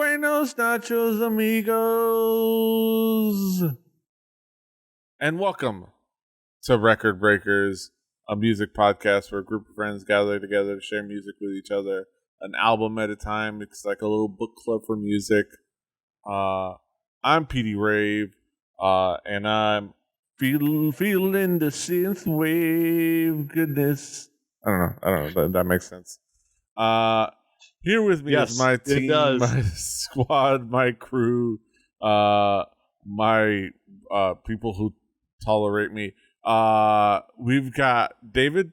Buenos nachos, amigos. And welcome to Record Breakers, a music podcast where a group of friends gather together to share music with each other, an album at a time. It's like a little book club for music. I'm PD Rave, and I'm feeling the synth wave goodness. I don't know. That makes sense. Here with me is my team, my squad, my crew, my people who tolerate me. We've got David.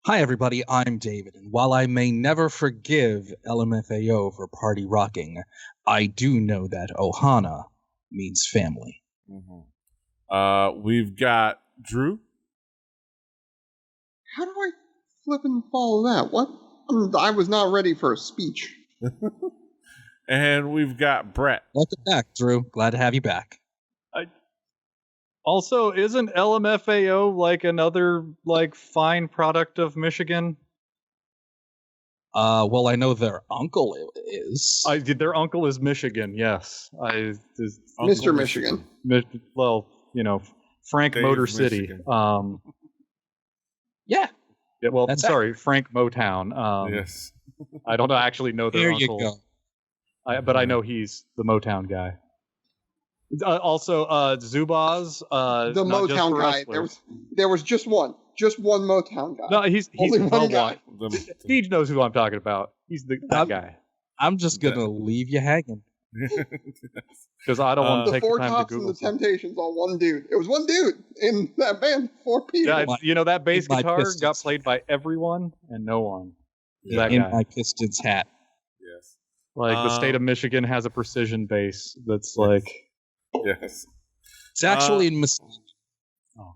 Hi, everybody. I'm David, and while I may never forgive LMFAO for party rocking, I do know that Ohana means family. Mm-hmm. We've got Drew. How do I flip and follow that? What? I was not ready for a speech. And we've got Brett. Welcome back, Drew. Glad to have you back. Also, isn't LMFAO like another fine product of Michigan? Well, I know their uncle is. Their uncle is Michigan. Yes, Mr. Michigan. Well, Frank Dave's Motor City. Michigan. Yeah. Yeah, well, That's sorry, Frank Motown. Yes. I don't actually know their There uncle. you go. But I know he's the Motown guy. Also, Zubaz. The Motown guy. There was just one Motown guy. No, he's Only one guy. guy. Steve knows who I'm talking about. He's that guy. I'm just going to leave you hanging. Because I don't want to The take the Four time to Tops Google. and the Temptations on one dude. It was one dude in that band. 4 people. Yeah, that bass My guitar Pistons. got played by everyone and no one. Yeah, That in guy. my Pistons hat. Yes. The state of Michigan has a precision bass that's like. Yes. It's actually in Mesquite. Oh,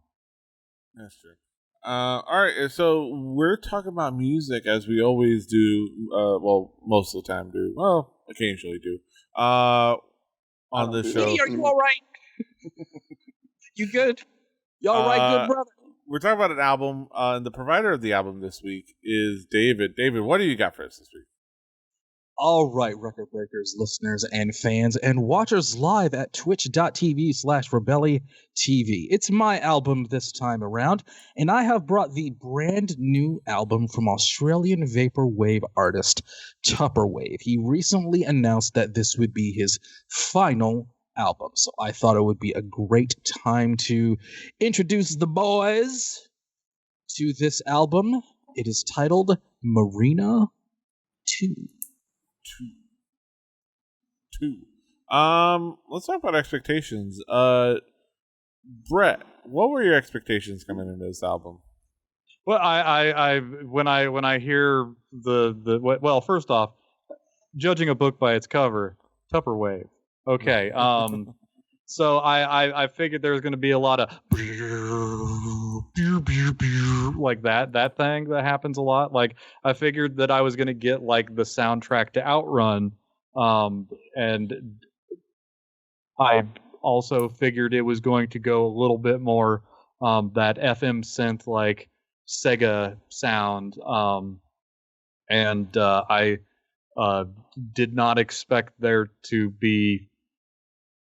that's true. All right, so we're talking about music as we always do. Well, most of the time do. Well, occasionally do. On this show, Hey, are you all right? You good? You all right, good brother? we're talking about an album. And the provider of the album this week is David. David, what do you got for us this week? All right, Record Breakers listeners and fans and watchers live at twitch.tv/RebelliTV. It's my album this time around, and I have brought the brand new album from Australian Vaporwave artist Tupperwave. He recently announced that this would be his final album, so I thought it would be a great time to introduce the boys to this album. It is titled Marina II. Two. Let's talk about expectations. Brett, what were your expectations coming into this album? Well, I when I hear well, first off, judging a book by its cover, Tupperwave. Okay. So I figured there was going to be a lot of like that thing that happens a lot. Like I figured that I was going to get like the soundtrack to Outrun, and I also figured it was going to go a little bit more that FM synth like Sega sound, and I did not expect there to be.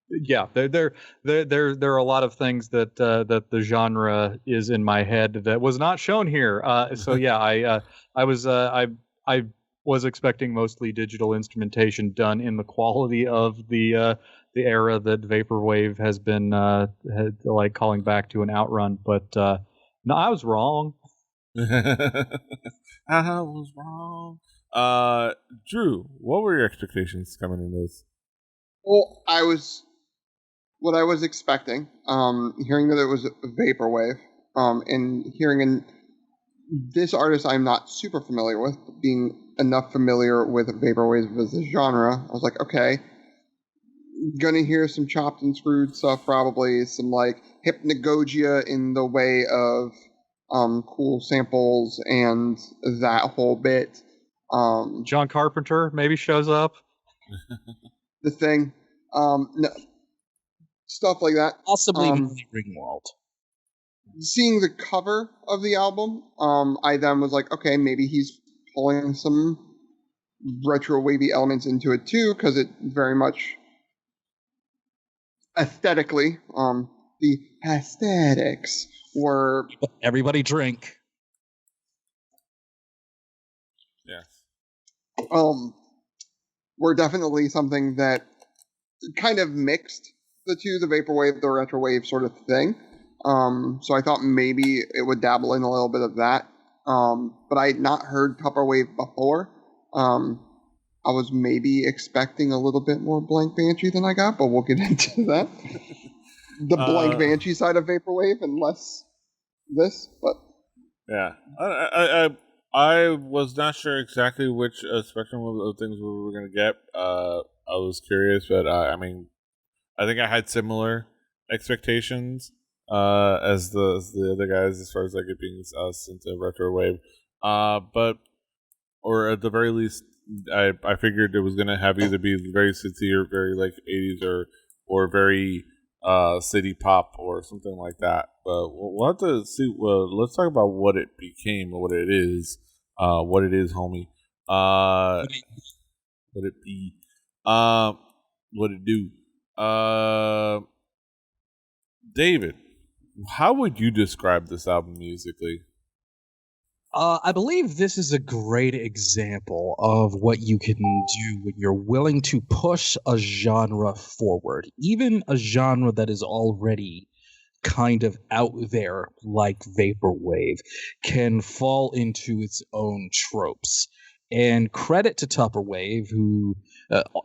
Yeah, there are a lot of things that the genre is in my head that was not shown here. So yeah, I was expecting mostly digital instrumentation done in the quality of the era that Vaporwave has been like calling back to an Outrun, but no, I was wrong. I was wrong. Drew, what were your expectations coming into this? Well, what I was expecting, hearing that it was Vaporwave, and hearing this artist I'm not super familiar with, being enough familiar with Vaporwave as a genre, I was like, okay, gonna hear some chopped and screwed stuff, probably some like hypnagogia in the way of cool samples and that whole bit. John Carpenter maybe shows up. The thing. No, stuff like that. Possibly Ringwald. Seeing the cover of the album, I then was like, okay, maybe he's pulling some retro wavy elements into it too, because it very much aesthetically, the aesthetics were Everybody drink. Yes. Were definitely something that kind of mixed the two, the vaporwave, the retrowave sort of thing. So I thought maybe it would dabble in a little bit of that. But I had not heard Tupperwave before. I was maybe expecting a little bit more Blank Banshee than I got, but we'll get into that. The Blank Banshee side of vaporwave and less this, but yeah, I was not sure exactly which spectrum of things we were going to get. I was curious, but I mean, I think I had similar expectations as the other guys as far as like it being sent to retrowave. But or at the very least, I figured it was going to have either be very sincere, very like 80s, or very city pop or something like that. But we'll have to see. Let's talk about what it became, or what it is, homie. What it be? What it do? David, how would you describe this album musically? I believe this is a great example of what you can do when you're willing to push a genre forward, even a genre that is already kind of out there, like Vaporwave, can fall into its own tropes. And credit to Tupperwave, who,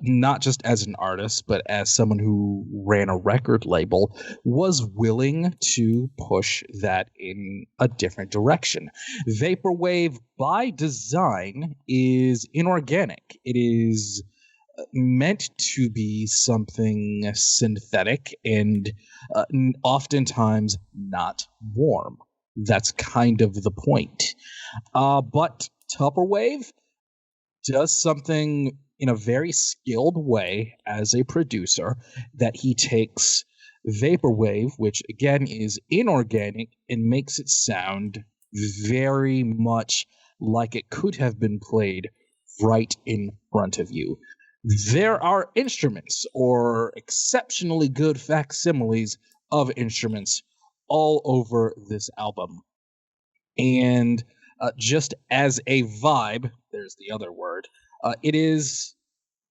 not just as an artist, but as someone who ran a record label, was willing to push that in a different direction. Vaporwave, by design, is inorganic. It is meant to be something synthetic and oftentimes not warm. That's kind of the point. But Tupperwave does something in a very skilled way as a producer, that he takes Vaporwave, which again is inorganic, and makes it sound very much like it could have been played right in front of you. There are instruments or exceptionally good facsimiles of instruments all over this album. And just as a vibe, there's the other word, it is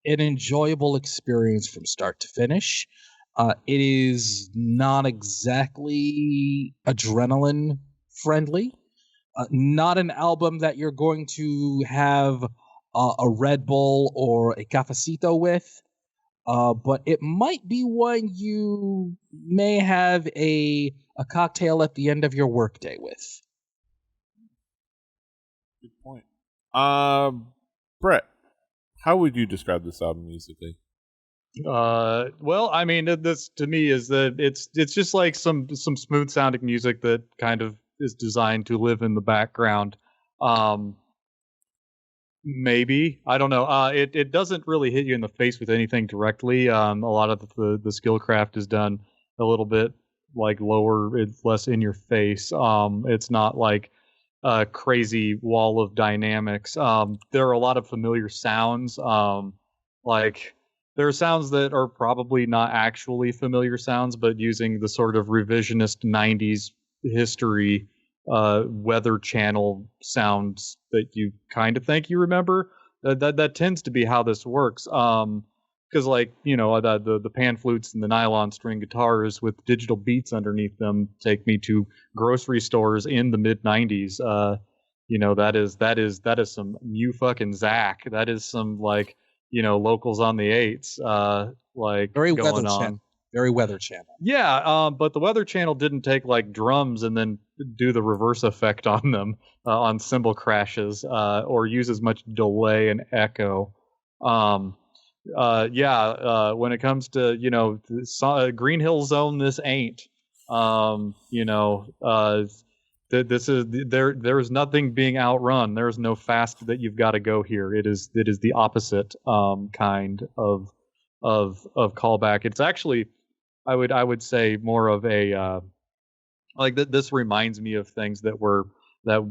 an enjoyable experience from start to finish. It is not exactly adrenaline friendly. Not an album that you're going to have a Red Bull or a cafecito with, but it might be one you may have a cocktail at the end of your workday with. Good point. Brett, how would you describe this album musically? Well, I mean, this to me is that it's just like some smooth sounding music that kind of is designed to live in the background. Maybe, I don't know. It doesn't really hit you in the face with anything directly. A lot of the skillcraft is done a little bit like lower, it's less in your face. It's not like a crazy wall of dynamics. There are a lot of familiar sounds. Like there are sounds that are probably not actually familiar sounds, but using the sort of revisionist '90s history Weather Channel sounds that you kind of think you remember. That tends to be how this works. Because like the pan flutes and the nylon string guitars with digital beats underneath them take me to grocery stores in the mid '90s. That is some new fucking Zach. That is some like locals on the eights. Like Very going Weather on. Channel. Very Weather Channel. Yeah, but the Weather Channel didn't take like drums and then do the reverse effect on them on cymbal crashes or use as much delay and echo. When it comes to Green Hill Zone, this ain't. This is there is nothing being outrun. There is no fast that you've got to go here. It is the opposite kind of callback. It's actually I would say more of a this reminds me of things that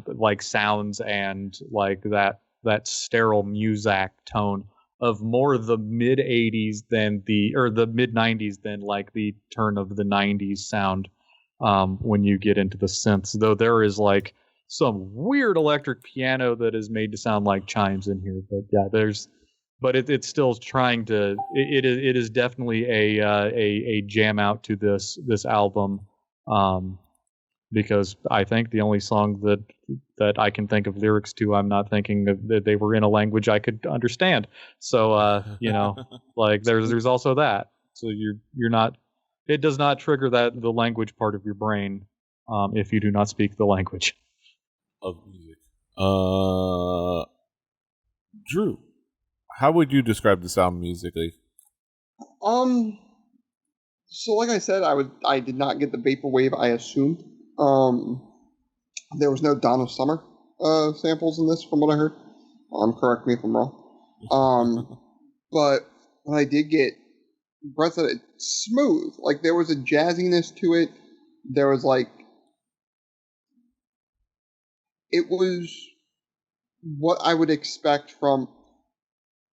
like sounds and like that that sterile Muzak tone of more the mid 80s than the mid 90s than like the turn of the 90s sound when you get into the synths, though there is like some weird electric piano that is made to sound like chimes in here. But yeah, it's still trying to. It is definitely a jam out to this album, because I think the only song that I can think of lyrics to, I'm not thinking that they were in a language I could understand. So like there's also that. So you're not. It does not trigger the language part of your brain if you do not speak the language of music. Drew, how would you describe the sound musically? So like I said, I did not get the Vaporwave I assumed. There was no Dawn of Summer samples in this from what I heard. Correct me if I'm wrong. But what I did get, Brett said it smooth. Like there was a jazziness to it. There was like, it was what I would expect from,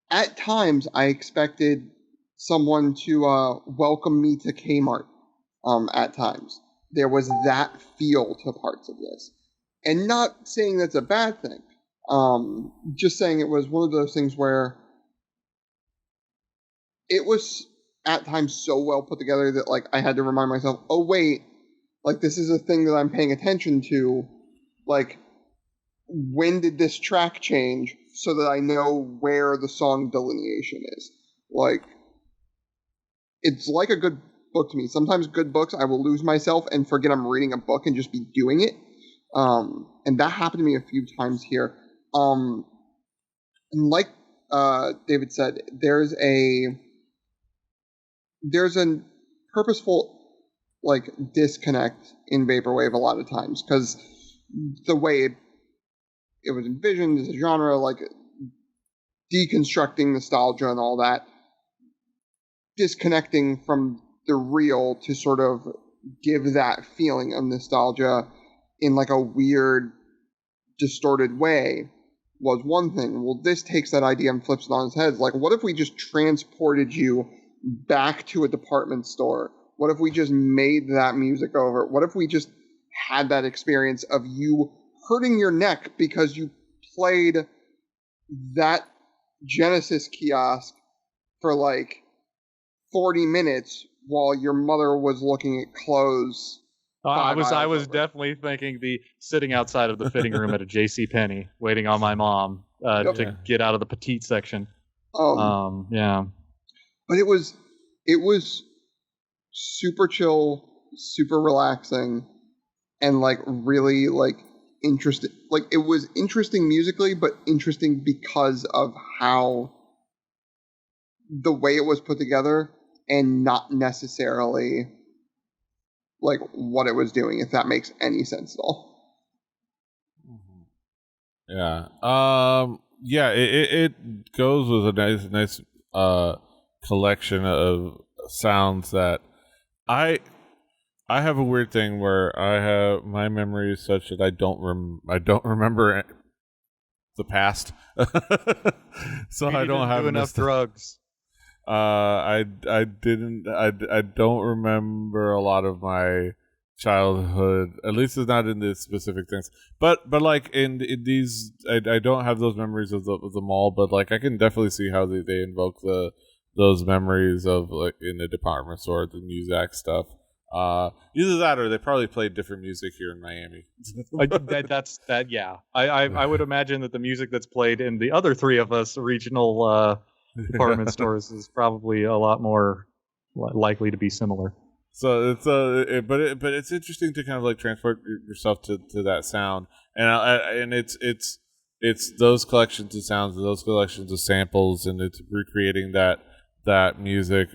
at times I expected someone to welcome me to Kmart at times. There was that feel to parts of this. And not saying that's a bad thing. Just saying it was one of those things where it was at times so well put together that like I had to remind myself, oh wait, like this is a thing that I'm paying attention to. Like, when did this track change so that I know where the song delineation is? Like, it's like a good book to me. Sometimes good books, I will lose myself and forget I'm reading a book and just be doing it. And that happened to me a few times here. And like David said, there's a purposeful like disconnect in Vaporwave a lot of times because the way it was envisioned as a genre, like deconstructing nostalgia and all that, disconnecting from the real to sort of give that feeling of nostalgia in like a weird, distorted way was one thing. Well, this takes that idea and flips it on its head. Like, what if we just transported you back to a department store? What if we just made that music over? What if we just had that experience of you hurting your neck because you played that Genesis kiosk for like 40 minutes while your mother was looking at clothes? I was definitely thinking the sitting outside of the fitting room at a JCPenney waiting on my mom to get out of the petite section. Yeah. But it was super chill, super relaxing, and like really like interesting. Like it was interesting musically, but interesting because of how the way it was put together and not necessarily like what it was doing, if that makes any sense at all. Yeah. Yeah, it goes with a nice collection of sounds that I have a weird thing where I have my memory is such that I don't remember the past. So I don't have enough drugs. I don't remember a lot of my childhood, at least it's not in the specific things, but like in these I don't have those memories of them all, but like I can definitely see how they invoke those memories of like in the department store, the Muzak stuff. Either that or they probably played different music here in Miami. Yeah. I would imagine that the music that's played in the other three of us regional department stores is probably a lot more likely to be similar. So it's but it's interesting to kind of like transport yourself to that sound, and it's those collections of sounds, and those collections of samples, and it's recreating that music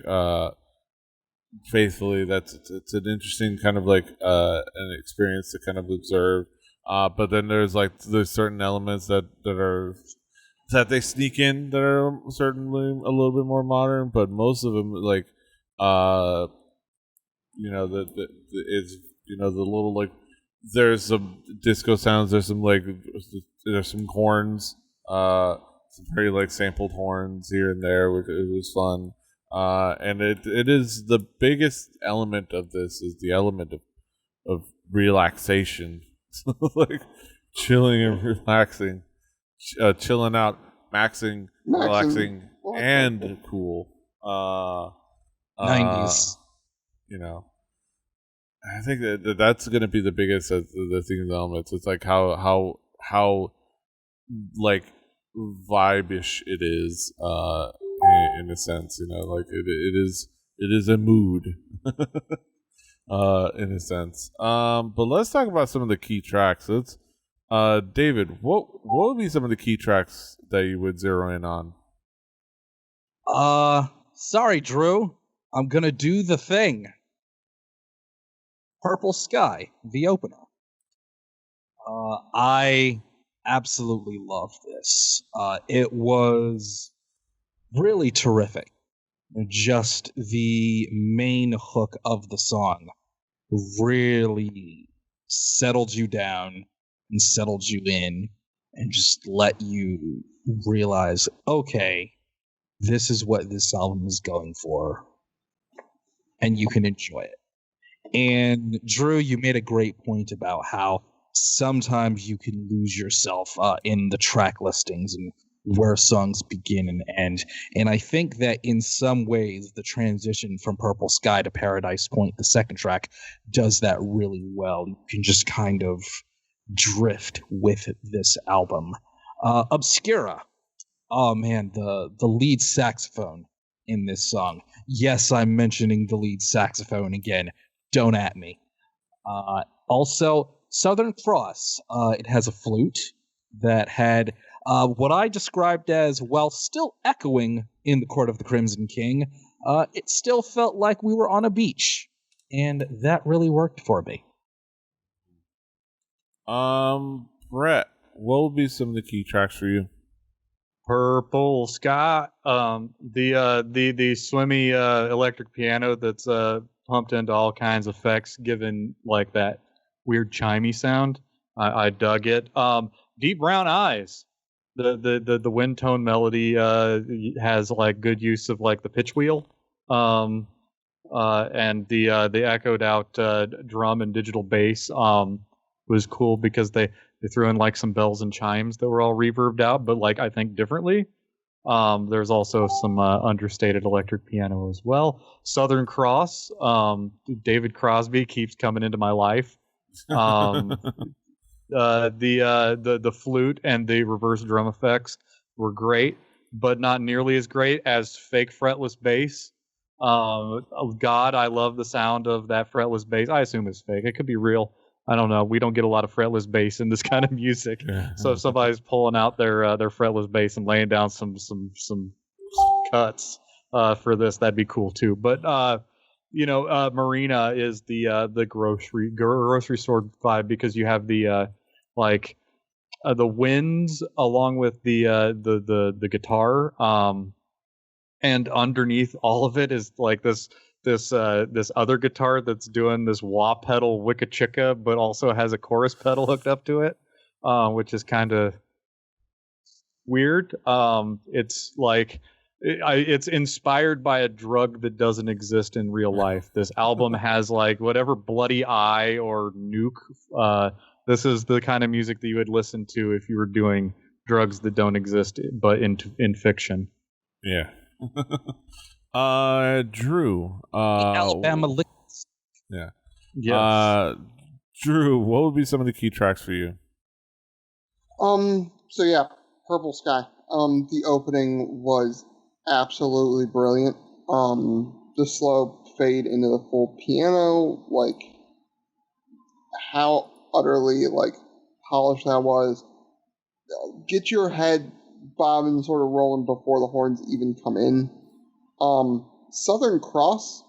faithfully. It's an interesting kind of like an experience to kind of observe. But then there's certain elements that they sneak in that are certainly a little bit more modern, but most of them like it's the little like there's some disco sounds, there's some horns Some very like sampled horns here and there, which it was fun. And it is the biggest element of this is the element of relaxation, like chilling and relaxing, chilling out, relaxing, and cool. 90s. You know, I think that's going to be the biggest of the theme elements. It's like how like vibe-ish it is, in a sense. You know, like it is a mood, in a sense. But let's talk about some of the key tracks. Let's, David, what would be some of the key tracks that you would zero in on? Sorry, Drew. I'm gonna do the thing. Purple Sky, the opener. I absolutely love this. It was really terrific. Just the main hook of the song really settled you down and settled you in and just let you realize, okay, this is what this album is going for, and you can enjoy it. And Drew, you made a great point about how sometimes you can lose yourself in the track listings and where songs begin and end. And I think that in some ways, the transition from Purple Sky to Paradise Point, the second track, does that really well. You can just kind of drift with this album. Obscura. Oh man, the lead saxophone in this song. Yes, I'm mentioning the lead saxophone again. Don't at me. Also, Southern Cross. It has a flute that had what I described as, while still echoing in the Court of the Crimson King, it still felt like we were on a beach. And that really worked for me. Brett, what would be some of the key tracks for you? Purple Sky, the swimmy electric piano that's pumped into all kinds of effects, given like that weird chimey sound. I dug it. Deep Brown Eyes, the wind tone melody has like good use of like the pitch wheel, and the echoed out drum and digital bass was cool because they threw in like some bells and chimes that were all reverbed out, but like I think differently. There's also some understated electric piano as well. Southern Cross, David Crosby keeps coming into my life. The flute and the reverse drum effects were great, but not nearly as great as fake fretless bass. God, I love the sound of that fretless bass. I assume it's fake. It could be real. I don't know. We don't get a lot of fretless bass in this kind of music. So if somebody's pulling out their fretless bass and laying down some cuts for this, that'd be cool too. But Marina is the grocery store vibe because you have the the winds along with the guitar, and underneath all of it is like this other guitar that's doing this wah pedal wicka chicka, but also has a chorus pedal hooked up to it, which is kind of weird. It's like it's inspired by a drug that doesn't exist in real life. This album has like whatever Bloody Eye or Nuke. This is the kind of music that you would listen to if you were doing drugs that don't exist, but in fiction. Yeah. Drew. Alabama Lickets. Yeah. Yes. Drew, what would be some of the key tracks for you? So yeah, Purple Sky. The opening was absolutely brilliant. The slow fade into the full piano, like how utterly like polished that was. Get your head bobbing, sort of rolling before the horns even come in. Southern Cross,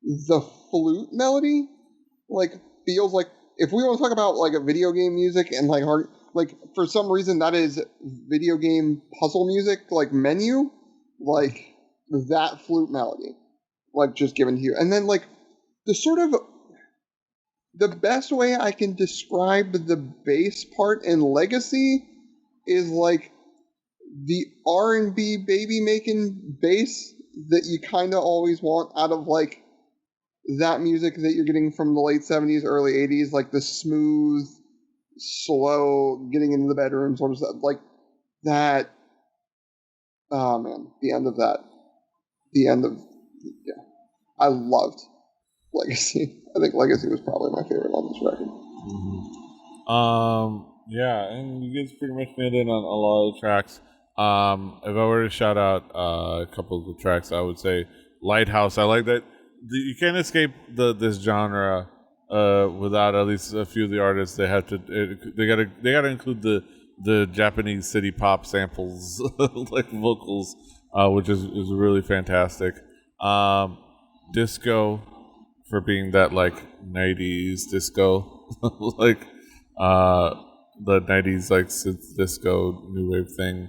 the flute melody, like feels like if we want to talk about like a video game music and like hard, like for some reason that is video game puzzle music, like menu, like that flute melody, like just given to you, and then like the sort of the best way I can describe the bass part in Legacy is like the R&B baby making bass that you kind of always want out of like that music that you're getting from the late 70s, early 80s, like the smooth, slow, getting into the bedroom sort of stuff, like that. Oh man, the end of that. Yeah. I loved Legacy. I think Legacy was probably my favorite on this record. Yeah, and you guys pretty much made it on a lot of the tracks. If I were to shout out a couple of the tracks, I would say Lighthouse. I like that you can't escape this genre without at least a few of the artists. They have to. They gotta include the Japanese city pop samples, like vocals, which is really fantastic. Disco, for being that like 90s disco, like the 90s like synth disco new wave thing.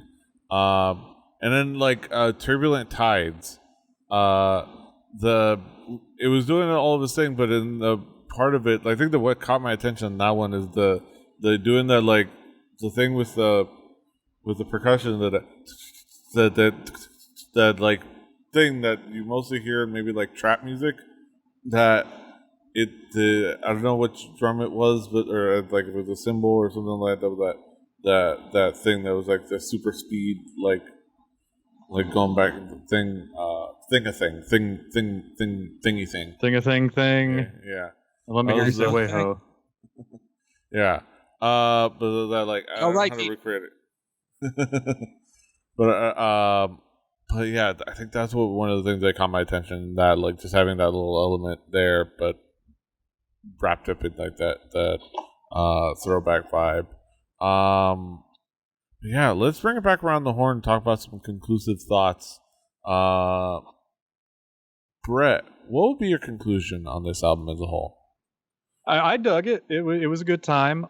And then like Turbulent Tides. It was doing all of this thing, but in the part of it, I think that what caught my attention on that one is the doing that like the thing with the percussion that like thing that you mostly hear in maybe like trap music. That I don't know which drum it was, but or like if it was a cymbal or something like that thing that was like the super speed like going back thing thing. Yeah. Let me hear you say way ho. Yeah. But that like I don't know how to recreate it. But yeah, I think that's one of the things that caught my attention. That like just having that little element there, but wrapped up in like that throwback vibe. Yeah, let's bring it back around the horn and talk about some conclusive thoughts. Brett, what would be your conclusion on this album as a whole? I dug it. It was a good time.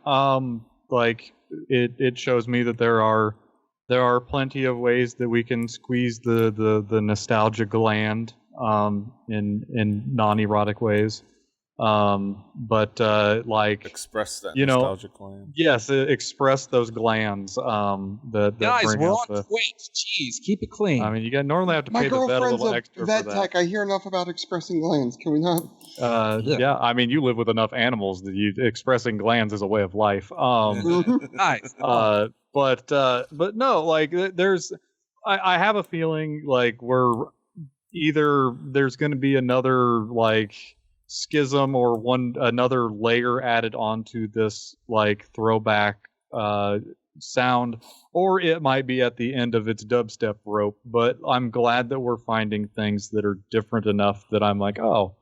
Like it shows me that there are plenty of ways that we can squeeze the nostalgia gland in non-erotic ways. But like express that nostalgic gland. Yes, express those glands. That guys, bring we're out on Twitch. Jeez, keep it clean. I mean, you normally have to My pay the vet a little extra vet for tech. that. I hear enough about expressing glands. Can we not? Yeah. I mean, you live with enough animals that expressing glands is a way of life. Nice. But no, like I have a feeling like we're either there's going to be another like schism or another layer added onto this like throwback sound, or it might be at the end of its dubstep rope. But I'm glad that we're finding things that are different enough that I'm like, oh,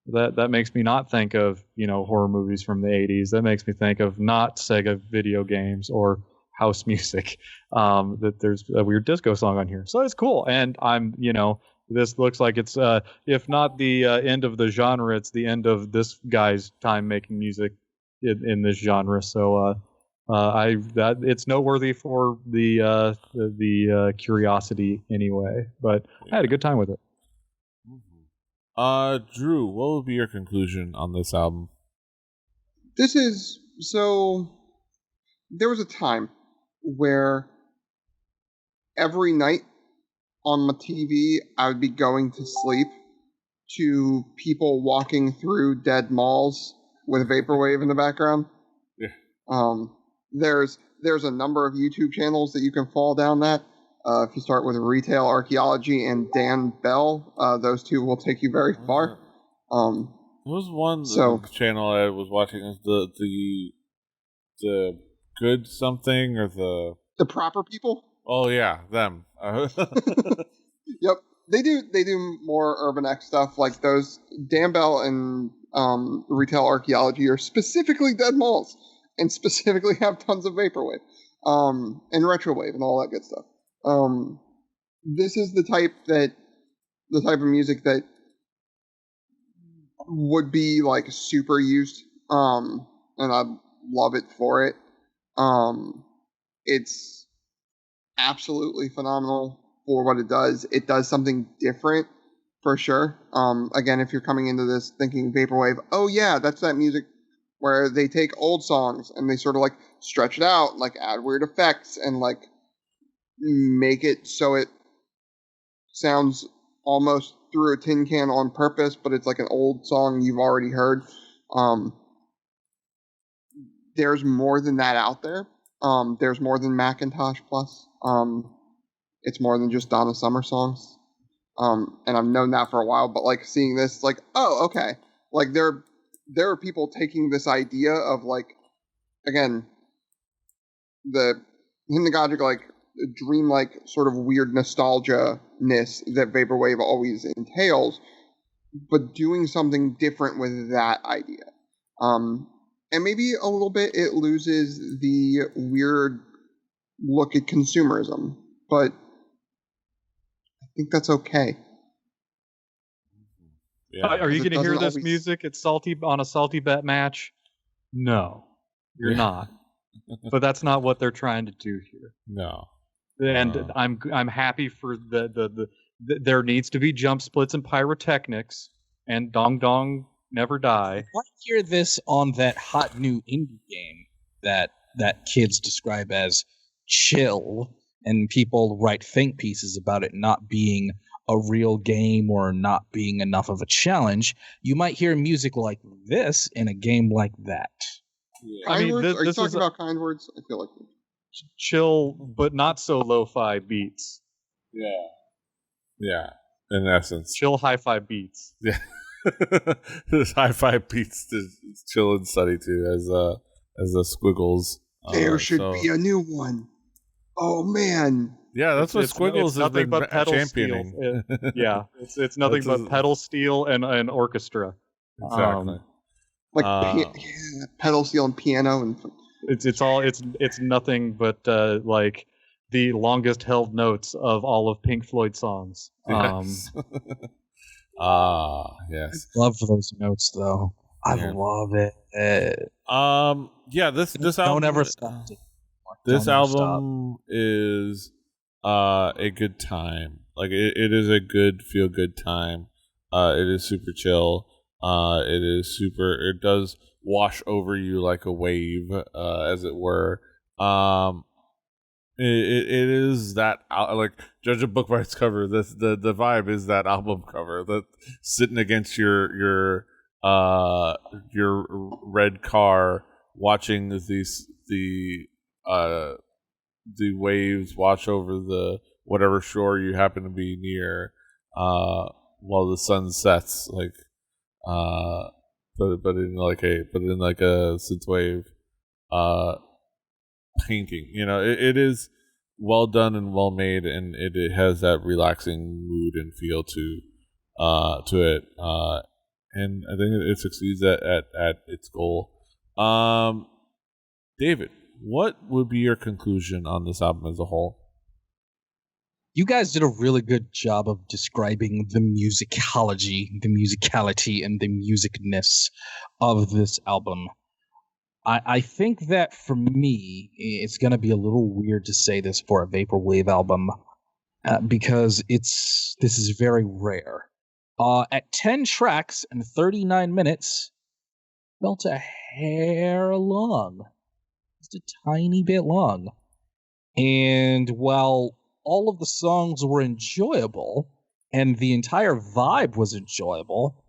that makes me not think of horror movies from the 80s. That makes me think of not Sega video games or house music. That there's a weird disco song on here, so it's cool. And I'm this looks like it's if not the end of the genre, it's the end of this guy's time making music in this genre. So it's noteworthy for the curiosity anyway. But I had a good time with it. Drew, what would be your conclusion on this album? This is so. There was a time where every night on my TV, I would be going to sleep to people walking through dead malls with Vaporwave in the background. Yeah. There's a number of YouTube channels that you can follow down that. If you start with Retail Archaeology and Dan Bell, those two will take you very far. There was one channel I was watching, is the good something or the proper people. Oh yeah, them. Yep, they do more Urban X stuff like those. Dan Bell and Retail Archaeology are specifically dead malls and specifically have tons of Vaporwave and Retrowave and all that good stuff. This is the type of music that would be like super used, and I love it for it. It's absolutely phenomenal for what it does. It does something different for sure. Again, if you're coming into this thinking Vaporwave, oh yeah, that's that music where they take old songs and they sort of like stretch it out, like add weird effects and like make it so it sounds almost through a tin can on purpose, but it's like an old song you've already heard. There's more than that out there. There's more than Macintosh Plus. It's more than just Donna Summer songs. And I've known that for a while, but like seeing this, like, oh, okay. Like there are people taking this idea of like, again, the hypnagogic, like dreamlike sort of weird nostalgia-ness that Vaporwave always entails, but doing something different with that idea. And maybe a little bit it loses the weird look at consumerism, but I think that's okay. Yeah. Are you going to hear this always... music at on a Salty Bet match? No, you're not. But that's not what they're trying to do here. No. And I'm happy for the there needs to be jump splits and pyrotechnics and Dong Dong Never Die. I want to hear this on that hot new indie game that kids describe as chill, and people write think pieces about it not being a real game or not being enough of a challenge. You might hear music like this in a game like that. Yeah. Kind words? Are you talking about kind words? I feel like chill, but not so lo-fi beats. Yeah. In essence, chill hi-fi beats. Yeah. There's hi-fi beats to chill and study to as the squiggles. There should be a new one. Oh man. Yeah, that's what Squiggles has been championing. It's nothing but pedal steel and orchestra. Exactly. Pedal steel and piano and. It's nothing but like the longest held notes of all of Pink Floyd songs. Yes. Yes. I love those notes though. I love it. This album. Don't ever stop. This album is a good time. Like it is a good feel good time. It is super chill. It does wash over you like a wave, as it were. It is that, like, judge a book by its cover. The vibe is that album cover, that sitting against your red car, watching the waves wash over the whatever shore you happen to be near, while the sun sets, like, but in like a synthwave painting. You know, it is well done and well made, and it has that relaxing mood and feel to it, and I think it succeeds at its goal. David, what would be your conclusion on this album as a whole? You guys did a really good job of describing the musicology, the musicality, and the musicness of this album. I think that for me, it's going to be a little weird to say this for a Vaporwave album, because this is very rare. At 10 tracks and 39 minutes, felt a hair long. Just a tiny bit long. And while all of the songs were enjoyable, and the entire vibe was enjoyable,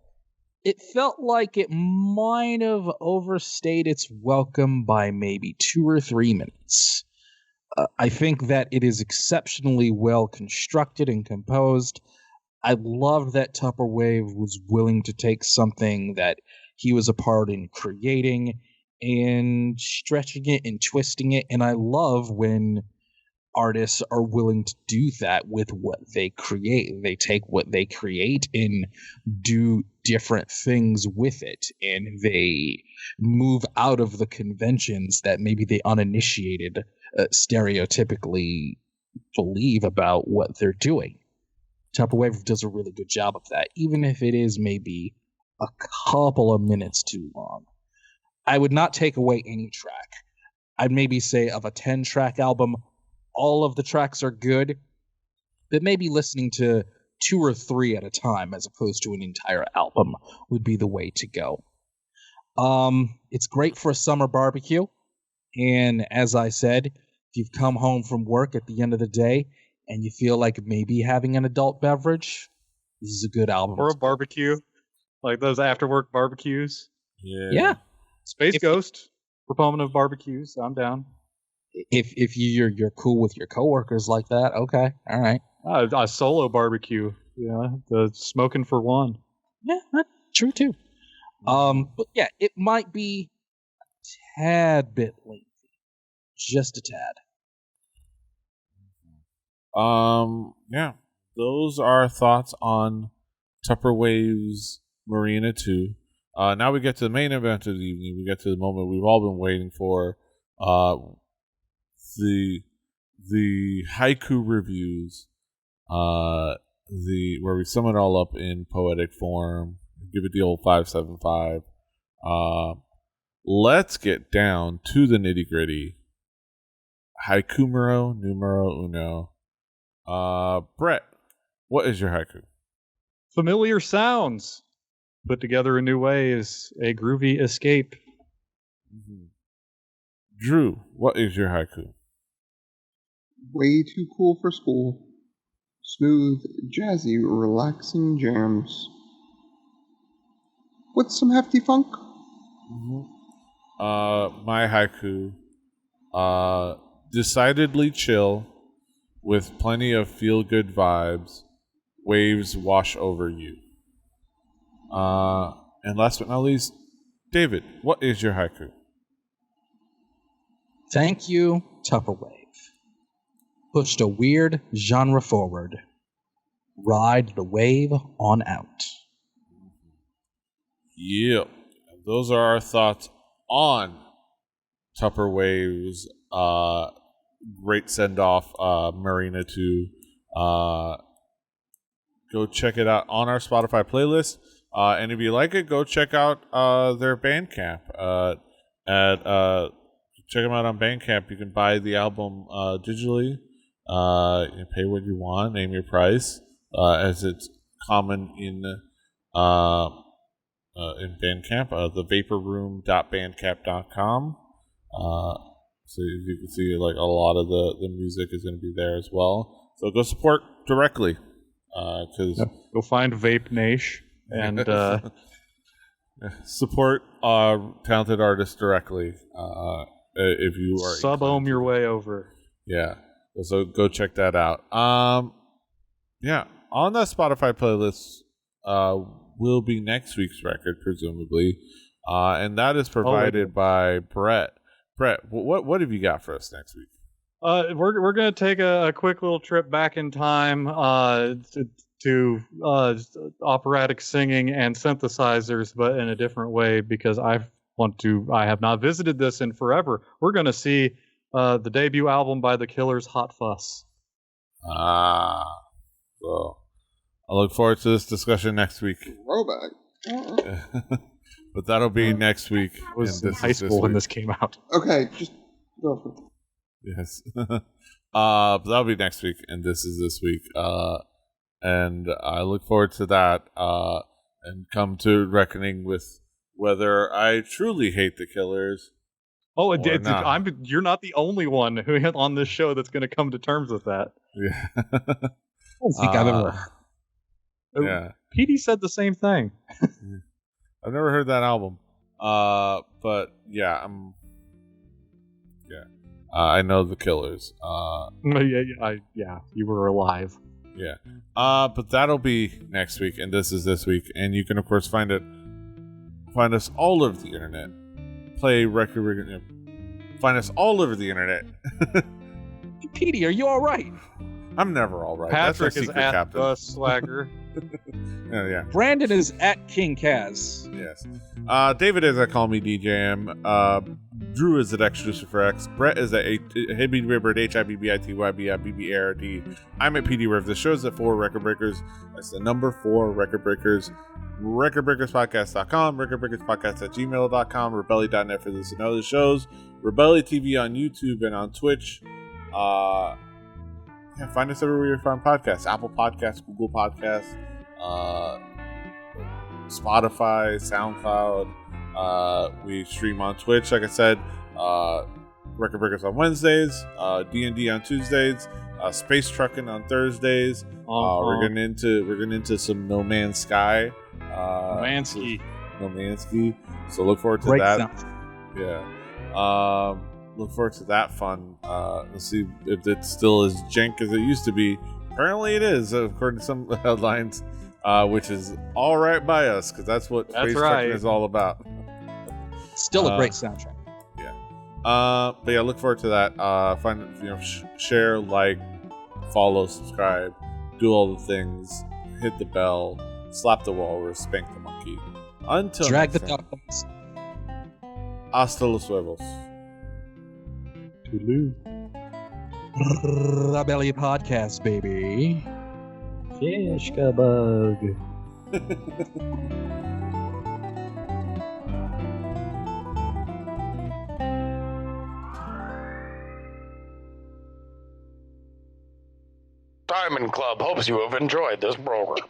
it felt like it might have overstayed its welcome by maybe 2 or 3 minutes. I think that it is exceptionally well constructed and composed. I love that Tupperwave was willing to take something that he was a part in creating and stretching it and twisting it, and I love when artists are willing to do that with what they create. They take what they create and do different things with it, and they move out of the conventions that maybe the uninitiated stereotypically believe about what they're doing. Tupperwave does a really good job of that, even if it is maybe a couple of minutes too long. I would not take away any track. I'd maybe say of a 10-track album, all of the tracks are good, but maybe listening to 2 or 3 at a time as opposed to an entire album would be the way to go. It's great for a summer barbecue, and as I said, if you've come home from work at the end of the day and you feel like maybe having an adult beverage, this is a good album. Or a barbecue, like those after work barbecues. Yeah. Space Ghost, proponent of barbecues. I'm down. If you're cool with your coworkers like that, okay, all right. A solo barbecue, the smoking for one. Yeah, that's true too. But yeah, it might be a tad bit lengthy, just a tad. Yeah, those are our thoughts on Tupperwave's Marina II. Now we get to the main event of the evening. We get to the moment we've all been waiting for. The haiku reviews. Where we sum it all up in poetic form. Give it the old 575. Let's get down to the nitty gritty. Haiku numero uno. Brett, what is your haiku? Familiar sounds put together in new ways, a groovy escape. Mm-hmm. Drew, what is your haiku? Way too cool for school. Smooth, jazzy, relaxing jams. With some hefty funk. Mm-hmm. My haiku. Decidedly chill, with plenty of feel-good vibes. Waves wash over you. And last but not least, David, what is your haiku? Thank you, Tupperwave. Pushed a weird genre forward. Ride the wave on out. Yep. Those are our thoughts on Tupperwave's great send-off, Marina II. Go check it out on our Spotify playlist. And if you like it, go check out their Bandcamp. Check them out on Bandcamp. You can buy the album digitally. You pay what you want, name your price, as it's common in Bandcamp. The vaporroom.bandcamp.com. So you can see like a lot of the music is going to be there as well. So go support directly. Go find Vape Nash and support talented artists directly. If you are sub-ohm your way over. Yeah. So go check that out. Yeah. On that Spotify playlist will be next week's record, presumably. And that is provided by Brett. Brett, what have you got for us next week? We're going to take a quick little trip back in time to operatic singing and synthesizers, but in a different way, because I have not visited this in forever. We're going to see the debut album by The Killers, Hot Fuss. So I look forward to this discussion next week. Throwback. But that'll be next week. I was in high school when this came out. Okay, just go for it. Yes. But that'll be next week, and this is this week. And I look forward to that and come to reckoning with whether I truly hate the Killers. Oh, you're not the only one who on this show that's going to come to terms with that. Yeah. I don't think I've ever. Yeah. Petey said the same thing. I've never heard that album. But yeah, I know the Killers. Yeah, you were alive. Yeah. But that'll be next week, and this is this week. And you can, of course, find us all over the internet. Find us all over the internet. Petey, are you all right? I'm never all right. Patrick That's is at captain. the Swagger. Yeah. Brandon is at King Kaz. Yes. David is at Call Me DJM. Drew is at X4X. Brett is at HibbyRibbert, HIBBITYBIBBARD. I'm at PD Riv. The show's at 4 Record Breakers. That's the number 4 Record Breakers. RecordBreakersPodcast.com, RecordBreakersPodcast@gmail.com, Rebelli.net for this and other shows. Rebelli TV on YouTube and on Twitch. Find us everywhere you find podcasts. Apple Podcasts, Google Podcasts, Spotify, SoundCloud. We stream on Twitch, like I said. Record Breakers on Wednesdays, D&D on Tuesdays, Space Trucking on Thursdays. We're getting into some No Man's Sky. Mansky. No Mansky. So look forward to Great that. sound. Yeah. Look forward to that fun. Let's see if it's still as jank as it used to be. Apparently it is, according to some headlines, which is all right by us, because that's what Space Trucking is all about. Still a great soundtrack. But yeah, look forward to that. Share, like, follow, subscribe, do all the things, hit the bell, slap the walrus, spank the monkey. Until Drag the next time, dogs. hasta los huevos. Toodaloo. Rebellion Podcast, baby. Fishka bug. Diamond Club hopes you have enjoyed this program.